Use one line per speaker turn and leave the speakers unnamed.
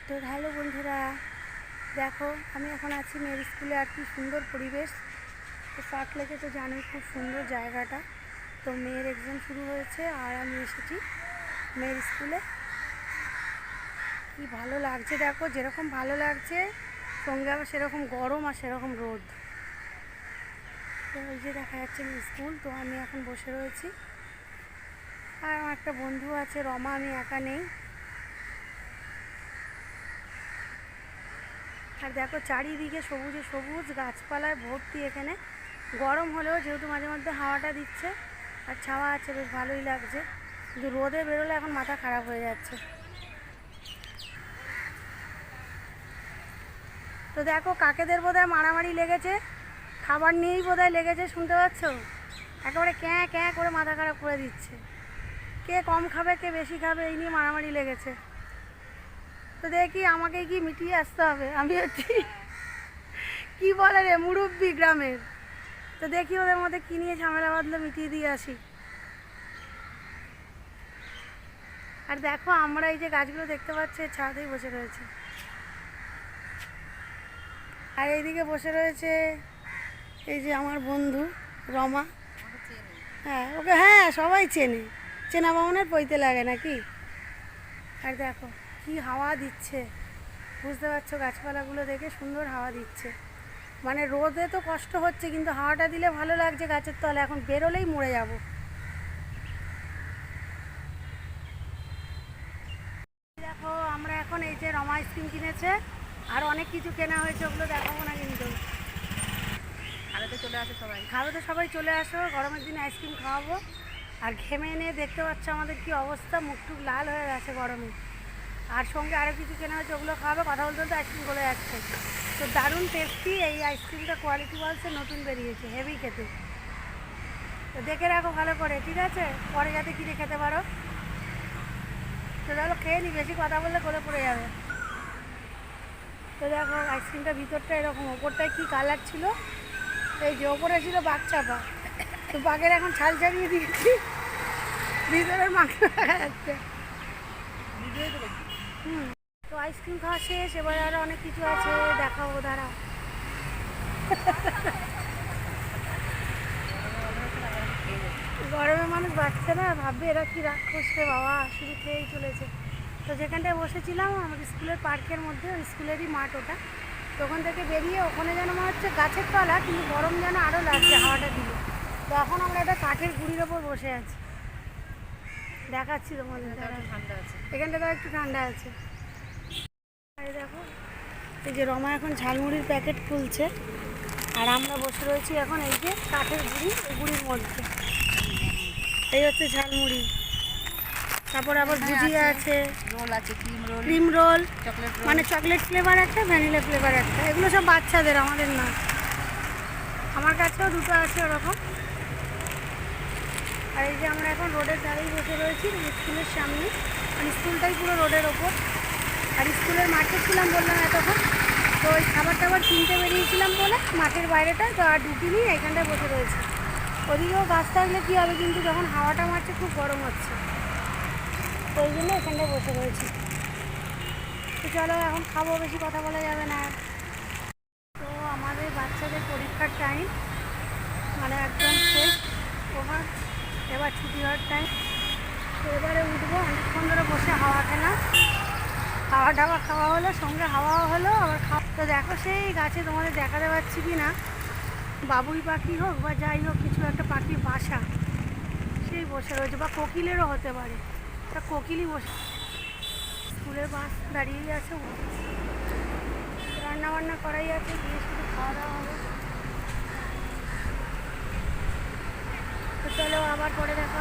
তো হ্যালো বন্ধুরা, দেখো আমি এখন আছি মেয়ের স্কুলে। আর কি সুন্দর পরিবেশ। তো সার্ট লেগে তো জানোই, খুব সুন্দর জায়গাটা। তো মেয়ের এক্সাম শুরু হয়েছে আর আমি এসেছি মেয়ের স্কুলে। কি ভালো লাগছে দেখো, যেরকম ভালো লাগছে সঙ্গে আবার সেরকম গরম আর সেরকম রোদ। তো ওই যে দেখা যাচ্ছে স্কুল। তো আমি এখন বসে রয়েছি আর আমার একটা বন্ধু আছে রমা, আমি একা নেই। আর দেখো চারিদিকে সবুজে সবুজ গাছপালায় ভর্তি। এখানে গরম হলেও যেহেতু মাঝে মধ্যে হাওয়াটা দিচ্ছে আর ছাওয়া আছে, বেশ ভালোই লাগছে। কিন্তু রোদে বেরোলে এখন মাথা খারাপ হয়ে যাচ্ছে। তো দেখো কাকেদের বোধহয় মারামারি লেগেছে, খাবার নিয়েই বোধহয় লেগেছে, শুনতে পাচ্ছ? একেবারে ক্যাঁ ক্যাঁ করে মাথা খারাপ করে দিচ্ছে। কে কম খাবে কে বেশি খাবে এই নিয়ে মারামারি লেগেছে। তো দেখি আমাকে কি মিটিয়ে আসতে হবে। আমি হচ্ছি কি বলে রে, মুরব্বি গ্রামের। তো দেখি ওদের মধ্যে কী নিয়ে ঝামেলা বাঁধলে মিটিয়ে দিয়ে আসি। আর দেখো আমরা এই যে গাছগুলো দেখতে পাচ্ছি ছাদেই বসে রয়েছে। আর এইদিকে বসে রয়েছে এই যে আমার বন্ধু রমা। হ্যাঁ ওকে, হ্যাঁ সবাই চেনে, চেনা বামনের পইতে লাগে নাকি। আর দেখো কি হাওয়া দিচ্ছে, বুঝতে পারছো? গাছপালাগুলো দেখে সুন্দর হাওয়া দিচ্ছে। মানে রোদে তো কষ্ট হচ্ছে, কিন্তু হাওয়াটা দিলে ভালো লাগছে গাছের তলে। এখন বেরোলেই মরে যাব। দেখো আমরা এখন এই যে রমা আইসক্রিম কিনেছে আর অনেক কিছু কেনা হয়েছে, ওগুলো দেখাবো না কিন্তু।
খাওয়াতে চলে আসে সবাই।
খাওয়াতে সবাই চলে আসো, গরমের দিনে আইসক্রিম খাওয়াবো। আর ঘেমে এনে দেখতে পাচ্ছ আমাদের কি অবস্থা, মুখটুক লাল হয়ে গেছে গরমে। আর সঙ্গে আরও কিছু কেনা হয়েছে, ওগুলো খাওয়াবে। কথা বলতে বলতে আইসক্রিম গলে যাচ্ছে। তো দারুণ টেস্টি এই আইসক্রিমটা, কোয়ালিটি বলছে নতুন বেরিয়েছে, হেভি খেতে। তো দেখে রাখো ভালো করে, ঠিক আছে? পরে যাতে কিনে খেতে পারো। তো চলো খেয়ে নি, বেশি কথা বললে গলে পড়ে যাবে। তো দেখো আইসক্রিমটা ভিতরটা এরকম, ওপরটায় কী কালার ছিল, এই যে ওপরে ছিল বাঘ চাপা। তো বাঘের এখন ছাল ছাড়িয়ে দিয়েছি, ভিতরের মাংস দেখা যাচ্ছে। তো আইসক্রিম খাওয়া শেষ, এবার আরও অনেক কিছু আছে, দেখাবো দাঁড়া। গরমে মানুষ বাঁচছে না, ভাববে এরা কি রাক্ষস রে বাবা, শুধু খেয়েই চলেছে। তো যেখানটায় বসেছিলাম আমাদের স্কুলের পার্কের মধ্যে, ওই স্কুলেরই মাঠ ওটা। তো ওখান থেকে বেরিয়ে ওখানে যেন মনে হচ্ছে গাছের তলা, কিন্তু গরম যেন আরও লাগছে হাওয়াটা দিলে। তো এখন আমরা একটা কাঠের গুঁড়ির ওপর বসে আছি, দেখাচ্ছি তোমাদের।
ঠান্ডা আছে,
এখানটাতেও একটু ঠান্ডা আছে। এই দেখো এই যে রমা এখন ঝালমুড়ির প্যাকেট খুলছে আর আমরা বসে রয়েছি এখন এই যে কাঠের গুঁড়ি, ওই গুঁড়ির মধ্যে। এই হচ্ছে ঝালমুড়ি, তারপর আবার ভুজিয়া আছে,
রোল আছে,
ক্রিম রোল,
চকলেট রোল,
মানে চকলেট ফ্লেভার একটা, ভ্যানিলা ফ্লেভার একটা। এগুলো সব বাচ্চাদের, আমাদের না। আমার কাছেও দুটো আছে ওরকম। আর এই যে আমরা এখন রোডের ধারেই বসে রয়েছি, স্কুলের সামনে। মানে স্কুলটাই পুরো রোডের ওপর। আর স্কুলের মাঠে ছিলাম বললাম এতক্ষণ। তো ওই খাবার টাবার কিনতে বেরিয়েছিলাম বলে মাঠের বাইরেটা তো আর ঢুকিনি, এখানটায় বসে রয়েছে। ওদিকেও গাছ থাকলে কী হবে, কিন্তু যখন হাওয়াটা মারছে খুব গরম হচ্ছে, তো ওই জন্য এখানটায় বসে রয়েছি। তো চলো এখন খাবো, বেশি কথা বলা যাবে না। তো আমাদের বাচ্চাদের পরীক্ষার টাইম মানে একদম শেষ, ওভার, এবার ছুটি হওয়ার টাইম। তো এবারে উঠবো, অনেকক্ষণ ধরে বসে হাওয়া খেলাম, খাওয়া টাওয়া খাওয়া হলো, সঙ্গে হাওয়াও হলো আবার খাওয়া। তো দেখো সেই গাছে তোমাদের দেখাতে পাচ্ছি কি না, বাবুই পাখি হোক বা যাই হোক, কিছু একটা পাখির বাসা সেই বসে রয়েছে, বা কোকিলেরও হতে পারে। তা কোকিলই বসে। স্কুলের বাস দাঁড়িয়েই আছে, রান্না বান্না করাই আছে, গিয়ে শুধু খাওয়া দাওয়া হবে। তো চলো আবার পরে দেখা